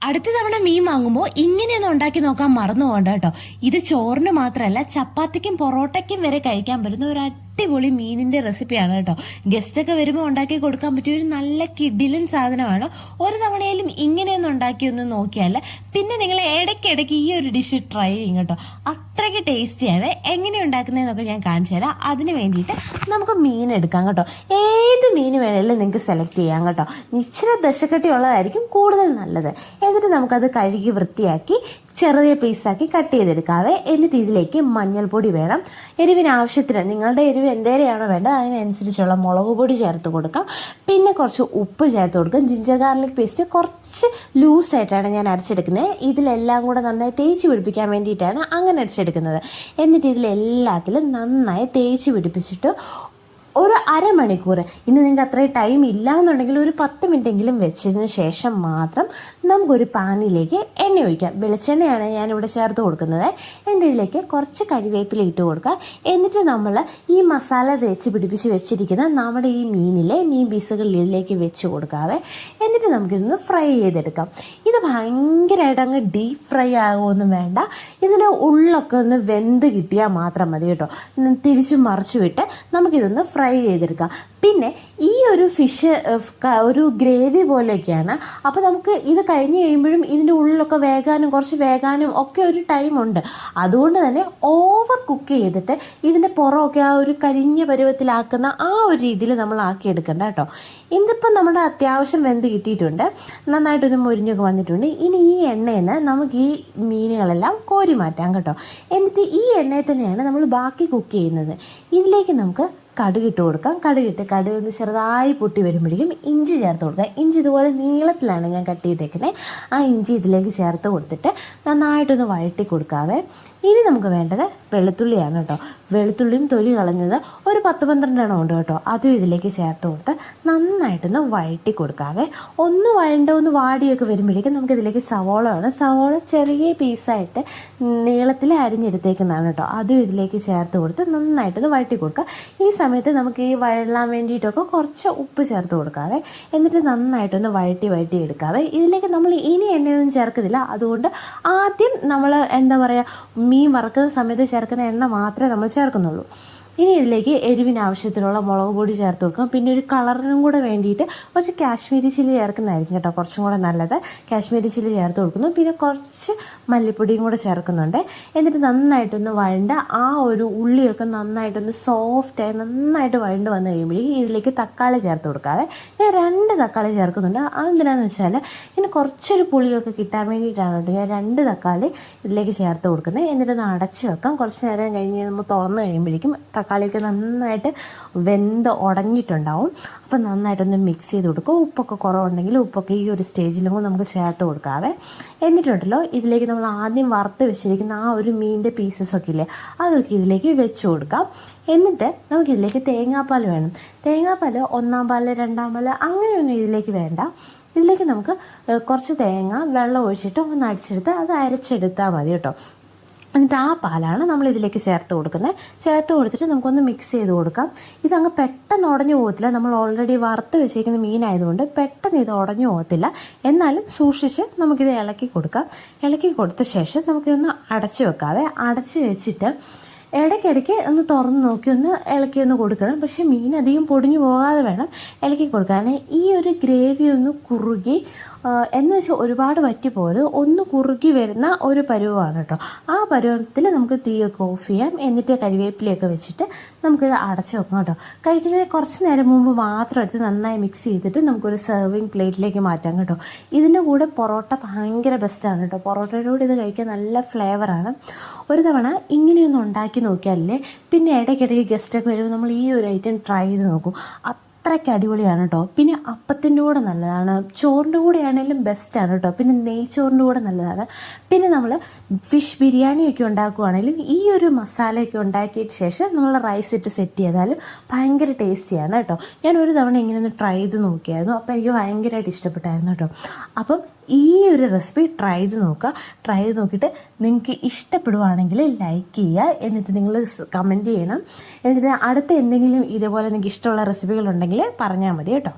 അടുത്ത തവണ മീൻ വാങ്ങുമ്പോൾ ഇങ്ങനെയൊന്നും ഉണ്ടാക്കി നോക്കാൻ മറന്നു പോകണ്ട കേട്ടോ. ഇത് ചോറിന് മാത്രമല്ല ചപ്പാത്തിക്കും പൊറോട്ടയ്ക്കും വരെ കഴിക്കാൻ പറ്റുന്ന ഒരു അടിപൊളി മീനിന്റെ റെസിപ്പിയാണ് കേട്ടോ. ഗസ്റ്റ് ഒക്കെ വരുമ്പോൾ ഉണ്ടാക്കി കൊടുക്കാൻ പറ്റിയ ഒരു നല്ല കിഡിലൻ സാധനമാണ്. ഒരു തവണയിലും ഇങ്ങനെയൊന്നും ഉണ്ടാക്കി ഒന്ന് നോക്കിയാൽ പിന്നെ നിങ്ങൾ ഇടയ്ക്കിടയ്ക്ക് ഈ ഒരു ഡിഷ് ട്രൈ ചെയ്യും കേട്ടോ. അത്രയ്ക്ക് ടേസ്റ്റിയാണ്. എങ്ങനെ ഉണ്ടാക്കുന്നതെന്നൊക്കെ ഞാൻ കാണിച്ചു തരാം. അതിന് വേണ്ടിയിട്ട് നമുക്ക് മീൻ എടുക്കാം കേട്ടോ. ഏത് മീൻ വേണമെങ്കിലും നിങ്ങൾക്ക് സെലക്ട് ചെയ്യാം കേട്ടോ. ഇച്ചിരി ദശക്കട്ടി ഉള്ളതായിരിക്കും കൂടുതൽ നല്ലത്. എന്നിട്ട് നമുക്കത് കഴുകി വൃത്തിയാക്കി ചെറിയ പീസാക്കി കട്ട് ചെയ്തെടുക്കാവേ. എന്നിട്ട് ഇതിലേക്ക് മഞ്ഞൾപ്പൊടി വേണം. എരിവിന് ആവശ്യത്തിന് നിങ്ങളുടെ എരിവ് എന്തേരെയാണോ വേണ്ടത് അതിനനുസരിച്ചുള്ള മുളക് പൊടി ചേർത്ത് കൊടുക്കാം. പിന്നെ കുറച്ച് ഉപ്പ് ചേർത്ത് കൊടുക്കാം. ജിഞ്ചർ ഗാർലിക് പേസ്റ്റ് കുറച്ച് ലൂസായിട്ടാണ് ഞാൻ അരച്ചെടുക്കുന്നത്. ഇതിലെല്ലാം കൂടെ നന്നായി തേച്ച് പിടിപ്പിക്കാൻ വേണ്ടിയിട്ടാണ് അങ്ങനെ അരച്ചെടുക്കുന്നത്. എന്നിട്ട് ഇതിലെല്ലാത്തിലും നന്നായി തേച്ച് പിടിപ്പിച്ചിട്ട് ഒരു അരമണിക്കൂർ, ഇനി നിങ്ങൾക്ക് അത്രയും ടൈം ഇല്ല എന്നുണ്ടെങ്കിൽ ഒരു 10 മിനിറ്റെങ്കിലും വെച്ചതിന് ശേഷം മാത്രം നമുക്കൊരു പാനിലേക്ക് എണ്ണ ഒഴിക്കാം. വെളിച്ചെണ്ണയാണ് ഞാനിവിടെ ചേർത്ത് കൊടുക്കുന്നത്. എൻ്റെ ഇതിലേക്ക് കുറച്ച് കരിവേപ്പില ഇട്ട് കൊടുക്കുക. എന്നിട്ട് നമ്മൾ ഈ മസാല തേച്ച് പിടിപ്പിച്ച് വെച്ചിരിക്കുന്ന നമ്മുടെ ഈ മീൻ പീസുകൾ ഇതിലേക്ക് വെച്ച് കൊടുക്കാവേ. എന്നിട്ട് നമുക്കിതൊന്ന് ഫ്രൈ ചെയ്തെടുക്കാം. ഇത് ഭയങ്കരമായിട്ട് അങ്ങ് ഡീപ്പ് ഫ്രൈ ആകുമൊന്നും വേണ്ട. ഇതിൻ്റെ ഉള്ളൊക്കെ ഒന്ന് വെന്ത് കിട്ടിയാൽ മാത്രം മതി കേട്ടോ. തിരിച്ചു മറിച്ചു വിട്ട് നമുക്കിതൊന്ന് ഫ്രൈ ചെയ്തെടുക്കാം. പിന്നെ ഈ ഒരു ഫിഷ് ഒരു ഗ്രേവി പോലെയൊക്കെയാണ്. അപ്പോൾ നമുക്ക് ഇത് കഴിഞ്ഞ് കഴിയുമ്പോഴും ഇതിൻ്റെ ഉള്ളിലൊക്കെ കുറച്ച് വേകാനും ഒക്കെ ഒരു ടൈമുണ്ട്. അതുകൊണ്ട് തന്നെ ഓവർ കുക്ക് ചെയ്തിട്ട് ഇതിൻ്റെ പുറമൊക്കെ ആ ഒരു കരിഞ്ഞ പരുവത്തിലാക്കുന്ന ആ ഒരു രീതിയിൽ നമ്മൾ ആക്കിയെടുക്കണ്ട കേട്ടോ. ഇതിപ്പോൾ നമ്മുടെ അത്യാവശ്യം വെന്ത് കിട്ടിയിട്ടുണ്ട്. നന്നായിട്ടൊന്ന് മുരിഞ്ഞൊക്കെ വന്നിട്ടുണ്ട്. ഇനി ഈ എണ്ണയിൽ നിന്ന് നമുക്ക് ഈ മീനുകളെല്ലാം കോരി മാറ്റാം കേട്ടോ. എന്നിട്ട് ഈ എണ്ണയിൽ തന്നെയാണ് നമ്മൾ ബാക്കി കുക്ക് ചെയ്യുന്നത്. ഇതിലേക്ക് നമുക്ക് കടുകിട്ട് കൊടുക്കാം. കടുക് ഒന്ന് ചെറുതായി പൊട്ടി വരുമ്പോഴേക്കും ഇഞ്ചി ചേർത്ത് കൊടുക്കാം. ഇഞ്ചി ഇതുപോലെ നീളത്തിലാണ് ഞാൻ കട്ട് ചെയ്തേക്കുന്നത്. ആ ഇഞ്ചി ഇതിലേക്ക് ചേർത്ത് കൊടുത്തിട്ട് നന്നായിട്ടൊന്ന് വഴറ്റി കൊടുക്കാവേ. ഇനി നമുക്ക് വേണ്ടത് വെളുത്തുള്ളിയാണ് കേട്ടോ. വെളുത്തുള്ളിയും തൊലി കളഞ്ഞത് ഒരു 10-12 എണ്ണം ഉണ്ട് കേട്ടോ. അതും ഇതിലേക്ക് ചേർത്ത് കൊടുത്ത് നന്നായിട്ടൊന്ന് വഴറ്റി കൊടുക്കാവേ. ഒന്ന് വാടിയൊക്കെ വരുമ്പോഴേക്കും നമുക്കിതിലേക്ക് സവോള വേണം. സവോള ചെറിയ പീസായിട്ട് നീളത്തിൽ അരിഞ്ഞെടുത്തേക്കുന്നതാണ് കേട്ടോ. അതും ഇതിലേക്ക് ചേർത്ത് കൊടുത്ത് നന്നായിട്ടൊന്ന് വഴറ്റി കൊടുക്കുക. ഈ സമയത്ത് നമുക്ക് ഈ വഴലാൻ വേണ്ടിയിട്ടൊക്കെ കുറച്ച് ഉപ്പ് ചേർത്ത് കൊടുക്കാവേ. എന്നിട്ട് നന്നായിട്ടൊന്ന് വഴറ്റി എടുക്കാവേ. ഇതിലേക്ക് നമ്മൾ ഇനി എണ്ണയൊന്നും ചേർക്കുന്നില്ല. അതുകൊണ്ട് ആദ്യം നമ്മൾ മീൻ വറക്കുന്ന സമയത്ത് ചേർക്കുന്ന എണ്ണ മാത്രമേ നമ്മൾ ചേർക്കുന്നുള്ളൂ. ഇനി ഇതിലേക്ക് എരിവിന് ആവശ്യത്തിനുള്ള മുളക് പൊടി ചേർത്ത് കൊടുക്കാം. പിന്നെ ഒരു കളറിനും കൂടെ വേണ്ടിയിട്ട് കുറച്ച് കാശ്മീരി ചില്ലി ചേർക്കുന്നതായിരിക്കും കേട്ടോ കുറച്ചും കൂടെ നല്ലത്. കാശ്മീരി ചില്ലി ചേർത്ത് കൊടുക്കുന്നു. പിന്നെ കുറച്ച് മല്ലിപ്പൊടിയും കൂടെ ചേർക്കുന്നുണ്ട്. എന്നിട്ട് നന്നായിട്ടൊന്ന് വഴണ്ട ആ ഒരു ഉള്ളിയൊക്കെ നന്നായിട്ടൊന്ന് സോഫ്റ്റായി നന്നായിട്ട് വഴണ്ട് വന്നു കഴിയുമ്പോഴേക്കും ഇതിലേക്ക് തക്കാളി ചേർത്ത് കൊടുക്കാതെ. ഞാൻ 2 തക്കാളി ചേർക്കുന്നുണ്ട്. അതെന്തിനാന്ന് വെച്ചാൽ ഇനി കുറച്ചൊരു പുളിയൊക്കെ കിട്ടാൻ വേണ്ടിയിട്ടാണ് ഞാൻ 2 തക്കാളി ഇതിലേക്ക് ചേർത്ത് കൊടുക്കുന്നത്. എന്നിട്ടൊന്ന് അടച്ച് വെക്കാം. കുറച്ച് നേരം കഴിഞ്ഞ് നമ്മൾ തുറന്ന് കഴിയുമ്പോഴേക്കും തക്കാളിയൊക്കെ നന്നായിട്ട് വെന്ത് ഉടഞ്ഞിട്ടുണ്ടാവും. അപ്പോൾ നന്നായിട്ടൊന്ന് മിക്സ് ചെയ്ത് കൊടുക്കും. ഉപ്പൊക്കെ കുറവുണ്ടെങ്കിൽ ഉപ്പൊക്കെ ഈ ഒരു സ്റ്റേജിലും കൂടെ നമുക്ക് ചേർത്ത് കൊടുക്കാവേ. എന്നിട്ടുണ്ടല്ലോ ഇതിലേക്ക് നമ്മൾ ആദ്യം വറുത്ത് വെച്ചിരിക്കുന്ന ആ ഒരു മീനിൻ്റെ പീസസൊക്കെ ഇല്ലേ അതൊക്കെ ഇതിലേക്ക് വെച്ച് കൊടുക്കാം. എന്നിട്ട് നമുക്കിതിലേക്ക് തേങ്ങാപ്പാൽ വേണം. തേങ്ങാപ്പാൽ 1-ാം പാൽ 2-ാം പാൽ അങ്ങനെയൊന്നും ഇതിലേക്ക് വേണ്ട. ഇതിലേക്ക് നമുക്ക് കുറച്ച് തേങ്ങ വെള്ളം ഒഴിച്ചിട്ട് ഒന്ന് അടിച്ചെടുത്ത് അത് അരച്ചെടുത്താൽ മതി കേട്ടോ. എന്നിട്ട് ആ പാലാണ് നമ്മൾ ഇതിലേക്ക് ചേർത്ത് കൊടുക്കുന്നത്. ചേർത്ത് കൊടുത്തിട്ട് നമുക്കൊന്ന് മിക്സ് ചെയ്ത് കൊടുക്കാം. ഇതങ്ങ് പെട്ടെന്ന് ഉടഞ്ഞു പോകത്തില്ല. നമ്മൾ ഓൾറെഡി വറുത്ത് വെച്ചേക്കുന്ന മീനായതുകൊണ്ട് പെട്ടെന്ന് ഇത് ഉടഞ്ഞു പോകത്തില്ല. എന്നാലും സൂക്ഷിച്ച് നമുക്കിത് ഇളക്കി കൊടുക്കാം. ഇളക്കി കൊടുത്ത ശേഷം നമുക്കിതൊന്ന് അടച്ചു വെക്കാതെ അടച്ച് വെച്ചിട്ട് ഇടയ്ക്കിടയ്ക്ക് ഒന്ന് തുറന്ന് നോക്കി ഒന്ന് ഇളക്കി ഒന്ന് കൊടുക്കണം. പക്ഷേ മീൻ അധികം പൊടിഞ്ഞു പോകാതെ വേണം ഇളക്കി കൊടുക്കാൻ. ഈ ഒരു ഗ്രേവി ഒന്ന് കുറുകി എന്ന് വെച്ചാൽ ഒരുപാട് വറ്റിപ്പോയത് ഒന്ന് കുറുകി വരുന്ന ഒരു പരുവമാണ് കേട്ടോ. ആ പരുവത്തിൽ നമുക്ക് തീയൊക്കെ ഓഫ് ചെയ്യാം. എന്നിട്ട് കരിവേപ്പിലയൊക്കെ വെച്ചിട്ട് നമുക്കിത് അടച്ചു വെക്കാം കേട്ടോ. കഴിക്കുന്നതിന് കുറച്ച് നേരം മുമ്പ് മാത്രം എടുത്ത് നന്നായി മിക്സ് ചെയ്തിട്ട് നമുക്കൊരു സെർവിങ് പ്ലേറ്റിലേക്ക് മാറ്റാം കേട്ടോ. ഇതിൻ്റെ കൂടെ പൊറോട്ട ഭയങ്കര ബെസ്റ്റാണ് കേട്ടോ. പൊറോട്ടയുടെ കൂടെ ഇത് കഴിക്കാൻ നല്ല ഫ്ലേവറാണ്. ഒരു തവണ ഇങ്ങനെയൊന്നും ഉണ്ടാക്കി നോക്കിയാലേ പിന്നെ ഇടയ്ക്കിടയ്ക്ക് ഗസ്റ്റൊക്കെ വരുമ്പോൾ നമ്മൾ ഈ ഒരു ഐറ്റം ട്രൈ ചെയ്ത് നോക്കും. അത്രയ്ക്ക് അടിപൊളിയാണ് കേട്ടോ. പിന്നെ അപ്പത്തിൻ്റെ കൂടെ നല്ലതാണ്. ചോറിൻ്റെ കൂടെ ആണെങ്കിലും ബെസ്റ്റാണ് കേട്ടോ. പിന്നെ നെയ്ച്ചോറിൻ്റെ കൂടെ നല്ലതാണ്. പിന്നെ നമ്മൾ ഫിഷ് ബിരിയാണിയൊക്കെ ഉണ്ടാക്കുകയാണെങ്കിലും ഈ ഒരു മസാലയൊക്കെ ഉണ്ടാക്കിയിട്ട് ശേഷം നമ്മൾ റൈസ് ഇട്ട് സെറ്റ് ചെയ്താലും ഭയങ്കര ടേസ്റ്റിയാണ് കേട്ടോ. ഞാൻ ഒരു തവണ ഇങ്ങനെ ഒന്ന് ട്രൈ ചെയ്ത് നോക്കിയായിരുന്നു. അപ്പോൾ എനിക്ക് ഭയങ്കരമായിട്ട് ഇഷ്ടപ്പെട്ടായിരുന്നു കേട്ടോ. അപ്പം ഈ ഒരു റെസിപ്പി ട്രൈ ചെയ്ത് നോക്കുക. ട്രൈ ചെയ്ത് നോക്കിയിട്ട് നിങ്ങൾക്ക് ഇഷ്ടപ്പെടുവാണെങ്കിൽ ലൈക്ക് ചെയ്യുക. എന്നിട്ട് നിങ്ങൾ കമൻറ്റ് ചെയ്യണം. എന്നിട്ട് അടുത്ത എന്തെങ്കിലും ഇതേപോലെ നിങ്ങൾക്ക് ഇഷ്ടമുള്ള റെസിപ്പികളുണ്ടെങ്കിൽ പറഞ്ഞാൽ മതി കേട്ടോ.